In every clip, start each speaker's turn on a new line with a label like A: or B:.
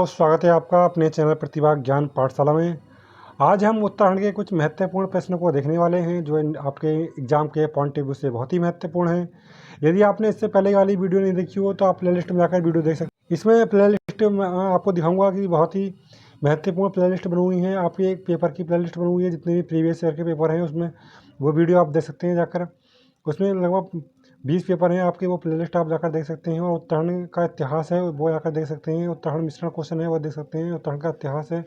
A: तो स्वागत है आपका अपने चैनल प्रतिभा ज्ञान पाठशाला में। आज हम उत्तराखंड के कुछ महत्वपूर्ण प्रश्नों को देखने वाले हैं जो आपके एग्जाम के पॉइंट ऑफ व्यू से बहुत ही महत्वपूर्ण हैं। यदि आपने इससे पहले वाली वीडियो नहीं देखी हो तो आप प्लेलिस्ट में जाकर वीडियो देख सकते हैं। इसमें प्लेलिस्ट में आपको दिखाऊंगा कि बहुत ही महत्वपूर्ण प्लेलिस्ट बनी हुई है। आपकी एक पेपर की प्लेलिस्ट बनी हुई है, जितने भी प्रीवियस ईयर के पेपर हैं उसमें वो वीडियो आप देख सकते हैं जाकर। उसमें लगभग 20 पेपर हैं आपके, वो प्लेलिस्ट आप जाकर देख सकते हैं। और उत्तराखंड का इतिहास है वो जाकर देख सकते हैं। उत्तराखंड मिश्रण क्वेश्चन है वो देख सकते हैं। उत्तराखंड का इतिहास है,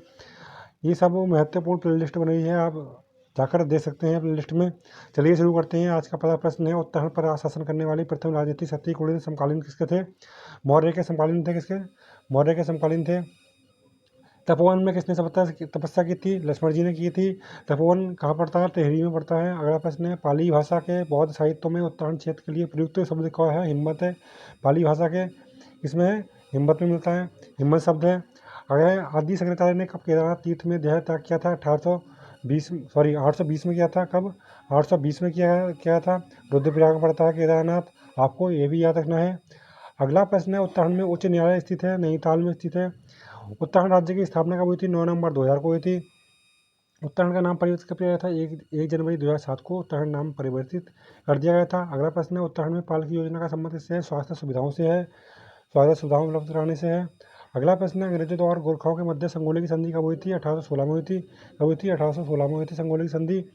A: ये सब महत्वपूर्ण प्लेलिस्ट बनी है, आप जाकर देख सकते हैं प्लेलिस्ट में। चलिए शुरू करते हैं। आज का पहला प्रश्न है, उत्तराखंड पर शासन करने वाली प्रथम राजनीतिक शक्ति कुलीन समकालीन किसके थे? मौर्य के समकालीन थे। किसके? मौर्य के समकालीन थे। तपोवन में किसने तपस्या की थी? लक्ष्मण जी ने की थी। तपोवन कहाँ पड़ता है? टिहरी में पड़ता है। अगला प्रश्न है, पाली भाषा के बौद्ध साहित्य में उत्तराखंड क्षेत्र के लिए प्रयुक्त शब्द क्या है? हिम्मत है। पाली भाषा के इसमें है, हिम्मत में मिलता है, हिम्मत शब्द है। अगर आदि शंकराचार्य ने कब केदारनाथ तीर्थ में देह त्याग किया था? 820 में किया था। कब? 820 में किया था। रुद्रप्रयाग में पड़ता है केदारनाथ, आपको ये भी याद रखना है। अगला प्रश्न है, उत्तराखंड में उच्च न्यायालय स्थित है? नैनीताल में स्थित है। उत्तराखंड राज्य की स्थापना कब हुई थी? 9 नवंबर 2000 को हुई थी। उत्तराखंड का नाम परिवर्तित कब किया गया था? 1 जनवरी 2007 को उत्तराखंड नाम परिवर्तित कर दिया गया था। अगला प्रश्न है, उत्तराखंड में पालकी योजना का संबंध किससे है? स्वास्थ्य सुविधाओं से है, स्वास्थ्य सुविधाओं उपलब्ध कराने से है। अगला प्रश्न है, अंग्रेजों और गोरखाओं के मध्य संगोली की संधि कब हुई थी? 1816 में हुई थी। कब हुई थी? 1816 में हुई थी संगोली की संधि।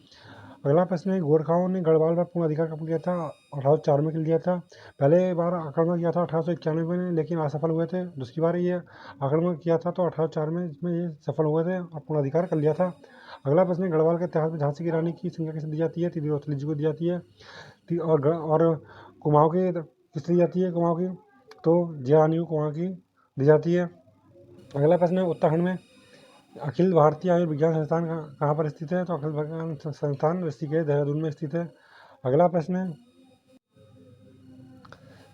A: अगला प्रश्न है, गोरखाओं ने गढ़वाल पर पूर्ण अधिकार कब लिया था? 1804 में लिया था। पहले बार आक्रमण किया था 1891 में, लेकिन असफल हुए थे। दूसरी बार ये आक्रमण किया था तो 1804 में, इसमें ये सफल हुए थे और पूर्ण अधिकार कर लिया था। अगला प्रश्न है, गढ़वाल के इतिहास में झांसी की रानी की संख्या किसे दी जाती है? तिरुवतली जी को दी जाती है। और कुमाऊं की किस दी जाती है? कुमाऊं की तो जया रानी को कुमाऊं की दी जाती है। अगला प्रश्न है, उत्तराखंड में अखिल भारतीय आयुर्विज्ञान संस्थान कहाँ पर स्थित है? तो अखिल विज्ञान संस्थान ऋषिकेश देहरादून में स्थित है। अगला प्रश्न है,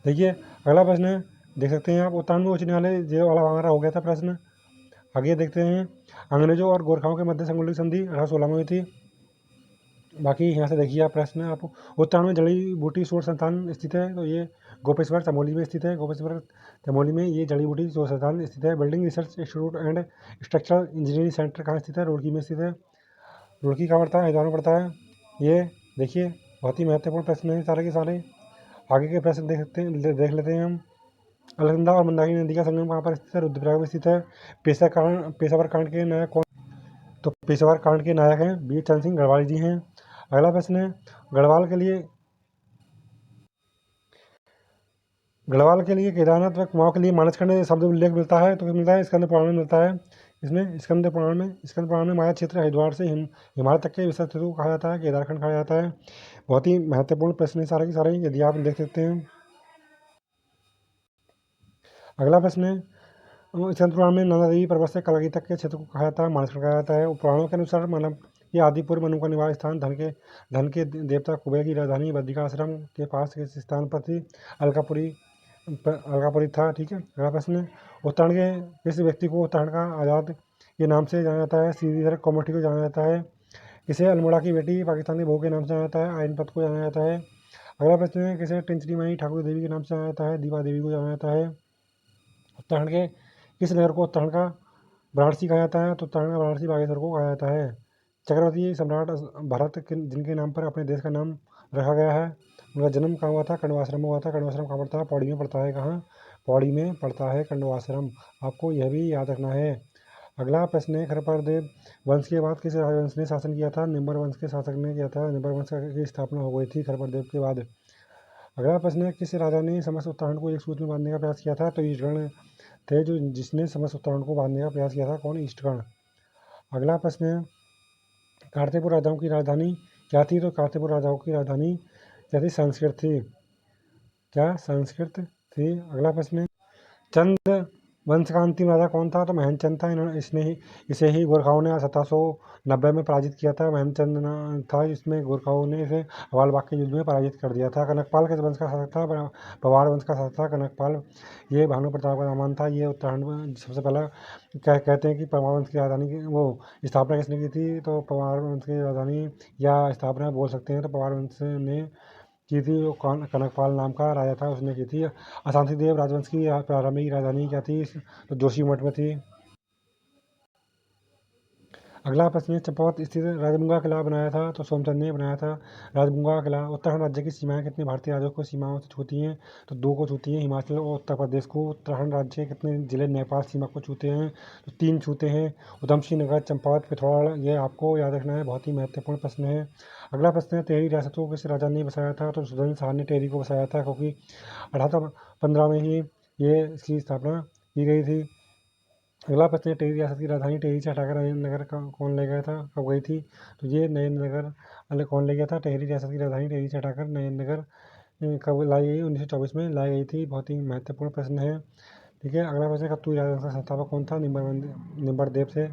A: देखिए अगला प्रश्न है, देख सकते हैं आप, उत्तराखंड में उच्च न्यायालय ये वाला हमारा हो गया था प्रश्न। आगे देखते हैं, अंग्रेजों और गोरखाओं के मध्य संगोली संधि 1816 में हुई थी। बाकी यहाँ से देखिए आप प्रश्न आप, उत्तराखंड में जड़ी बूटी शोध संस्थान स्थित है? तो ये गोपेश्वर चमोली में स्थित है। गोपेश्वर चमोली में ये जड़ी बूटी शोध संस्थान स्थित है। Building research institute and structural engineering centre कहाँ स्थित है? रुड़की में स्थित है। रुड़की कहाँ पड़ता है? हरिद्वार में पड़ता है। ये देखिए बहुत ही महत्वपूर्ण प्रश्न है सारे के सारे। आगे के प्रश्न देख लेते हैं हम। अलकनंदा और मंदाकिनी नदी का संगम कहाँ पर स्थित है? रुद्रप्रयाग में स्थित है। पेशावर कांड के नायक कौन? तो पेशावर कांड के नायक हैं वीर चंद्र सिंह गढ़वाल जी हैं। अगला प्रश्न है, गढ़वाल के लिए केदारनाथ व कुमाऊं के लिए मानसखंड शब्द उल्लेख मिलता है तो मिलता है स्कंद पुराण में मिलता है। इसमें स्कंद पुराण में माया क्षेत्र हरिद्वार से हिमालय तक के विस्तृत क्षेत्र को कहा जाता है केदारखंड कहा जाता है। बहुत ही महत्वपूर्ण प्रश्न है सारे के सारे, यदि आप देख सकते हैं। अगला प्रश्न है, स्कंद पुराण में नंदा देवी पर्वत से कलगी तक के क्षेत्र को कहा जाता है मानसखंड कहा जाता है। पुराणों के अनुसार मानव ये आदिपूर्व मनु का निवास स्थान धन के देवता कुबेर की राजधानी बद्रिकाश्रम के पास के स्थान पर थी। अलकापुरी था। ठीक है। अगला प्रश्न है, उत्तराखंड के किस व्यक्ति को उत्तराखंड का आज़ाद के नाम से जाना जाता है? श्रीधर कोमठी को जाना जाता है। किसे अल्मोड़ा की बेटी पाकिस्तानी बहू के नाम से जाना जाता है? आयन पथ को जाना जाता है। अगला प्रश्न है, किसे टिंचरी माई ठाकुर देवी के नाम से जाना जाता है? दीवा देवी को जाना जाता है। उत्तराखंड के किस नगर को उत्तराखंड का वाराणसी कहा जाता है? तो उत्तराखंड का वाराणसी बागेश्वर को कहा जाता है। चक्रवर्ती सम्राट भरत जिनके नाम पर अपने देश का नाम रखा गया है, उनका जन्म कहाँ हुआ था? कण्वाश्रम में हुआ था। कण्वाश्रम कहाँ पड़ता है? पौड़ी में पड़ता है। कहाँ? पौड़ी में पड़ता है कण्वाश्रम, आपको यह भी याद रखना है। अगला प्रश्न है, खरपरदेव वंश के बाद किस राजवंश ने शासन किया था? निम्बर वंश के शासक ने किया था। निम्बर वंश की स्थापना हो गई थी खरपरदेव के बाद। अगला प्रश्न है, किस राजा ने समस्त उत्तराखंड को एक सूत्र में बांधने का प्रयास किया था? तो ईस्टगण थे जो जिसने समस्त उत्तराखंड को बांधने का प्रयास किया था। कौन? ईस्टगण। अगला प्रश्न है, कारतेपुर राजाओं की राजधानी क्या थी? तो कारतेपुर राजाओं की राजधानी क्या थी? संस्कृत थी। क्या? संस्कृत थी। अगला प्रश्न है, चंद वंश का अंतिम राजा कौन था? तो महनचंद था। इसे ही गोरखाओं ने 1790 में पराजित किया था। महनचंद था जिसमें गोरखाओं ने इसे हवालबाग के युद्ध में पराजित कर दिया था। कनकपाल किस वंश का शासक था? पवार वंश का शासक था कनकपाल। ये भानु प्रताप का सामान था। ये उत्तराखंड में सबसे पहला कहते हैं कि पवार वंश की राजधानी की वो स्थापना किसने की थी? तो पवार वंश की राजधानी या स्थापना बोल सकते हैं तो पवार वंश ने की थी। वो कनकपाल नाम का राजा था, उसने की थी। अशांति देव राजवंश की प्रारंभिक राजधानी क्या थी? तो जोशीमठ में थी। अगला प्रश्न है, चंपावत स्थित राजबुंगा किला बनाया था तो सोमचंद ने बनाया था राजबुंगा किला। उत्तराखंड राज्य की सीमाएं कितने भारतीय राज्यों को सीमाओं से छूती हैं? तो 2 को छूती हैं, हिमाचल और उत्तर प्रदेश को। उत्तराखंड राज्य के कितने जिले नेपाल सीमा को छूते हैं? तो 3 छूते हैं, उधमसिंह नगर, चंपावत, पिथौरागढ़। ये आपको याद रखना है, बहुत ही महत्वपूर्ण प्रश्न है। अगला प्रश्न है, टेरी रियासत को किस राजा ने बसाया था? तो सुदर्शन शाह ने टेरी को बसाया था, क्योंकि 1815 में ही ये इसकी स्थापना की गई थी। अगला प्रश्न है, टेरी रियासत की राजधानी टेरी से हटाकर नगर कौन ले गया था, कब गई थी? तो ये नगर कौन ले गया था? टेरी रियासत की राजधानी टेरी से हटाकर नगर कब लाई गई? 1924 में लाई गई थी। बहुत ही महत्वपूर्ण प्रश्न है। ठीक है, अगला प्रश्न, कत्तूरी राजवंश का संस्थापक कौन था? निम्बरदेव से।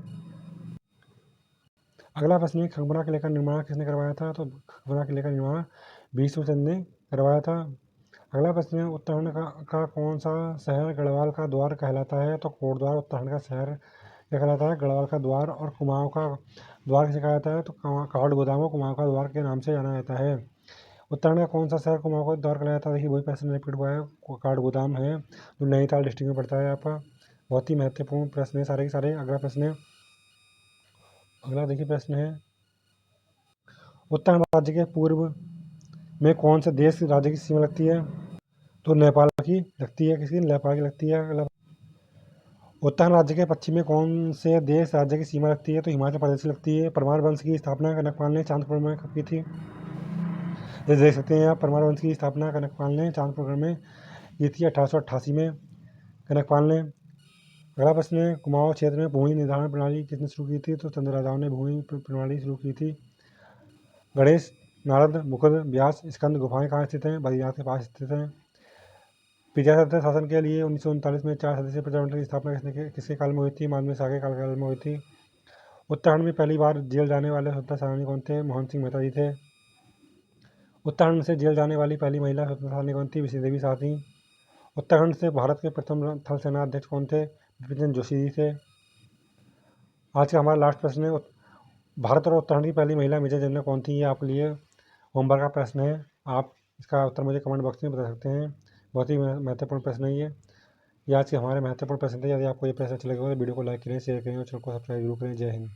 A: अगला प्रश्न है, खंगबरा किले का निर्माण किसने करवाया था? तो खंगबरा किले का निर्माण भीष्मचंद ने करवाया था। अगला प्रश्न है, उत्तराखंड का कौन सा शहर गढ़वाल का द्वार कहलाता है? तो कोटद्वार उत्तराखंड का शहर क्या कहलाता है? गढ़वाल का द्वार। और कुमाऊं का द्वार किसे कहा जाता है? तो कावड़ गोदाम को कुमाऊं का द्वार के नाम से जाना जाता है। उत्तराखंड का कौन सा शहर कुमाऊं का द्वार कहलाता है? देखिए, वही प्रश्न रिपीट हुआ है, कावड़ गोदाम है, जो नैनीताल डिस्ट्रिक्ट में पड़ता है आपका। बहुत ही महत्वपूर्ण प्रश्न है सारे के सारे। अगला प्रश्न है, अगला देखिए प्रश्न है, उत्तराखंड राज्य के पूर्व में कौन से देश राज्य की सीमा लगती है? तो नेपाल की लगती है। किसकी? नेपाल की लगती है। अगला, उत्तराखंड राज्य के पश्चिम में कौन से देश राज्य की सीमा लगती है? तो हिमाचल प्रदेश की लगती है। परमार वंश की स्थापना कनकपाल ने चांदपुर में कब की थी? ये देख सकते हैं आप, परमार वंश की स्थापना कनकपाल ने चांदपुर में की थी 1888 में कनकपाल ने। अगला प्रश्न है, कुमाऊं क्षेत्र में भूमि निर्धारण प्रणाली किसने शुरू की थी? तो चंद राजाओं ने भूमि प्रणाली शुरू की थी। गणेश, नारद, मुकुंद, व्यास, स्कंद गुफाएं कहाँ स्थित हैं? बद्रीनाथ के पास स्थित हैं। प्रजातंत्र शासन के लिए 1939 में 4 सदस्यीय प्रजामंडल की स्थापना किसके काल में हुई थी? मानवीय शाह के काल में हुई थी। उत्तराखंड में पहली बार जेल जाने वाले स्वतंत्रता सेनानी कौन थे? मोहन सिंह मेहता जी थे। उत्तराखंड से जेल जाने वाली पहली महिला स्वतंत्रता सेनानी कौन थी? विष्णु देवी शाह थी। उत्तराखंड से भारत के प्रथम थल सेना अध्यक्ष कौन थे? बिपिन चंद्र जोशी जी थे। आज का हमारा लास्ट प्रश्न है, भारत और उत्तराखंड की पहली महिला मेजर जनरल कौन थी? ये आपके लिए होमवर्क का प्रश्न है। आप इसका उत्तर मुझे कमेंट बॉक्स में बता सकते हैं। बहुत ही महत्वपूर्ण प्रश्न है ये आज के हमारे महत्वपूर्ण प्रश्न थे। यदि आपको ये प्रश्न अच्छे लगे हो तो वीडियो को लाइक करें, शेयर करें और चैनल को सब्सक्राइब जरूर करें। जय हिंद।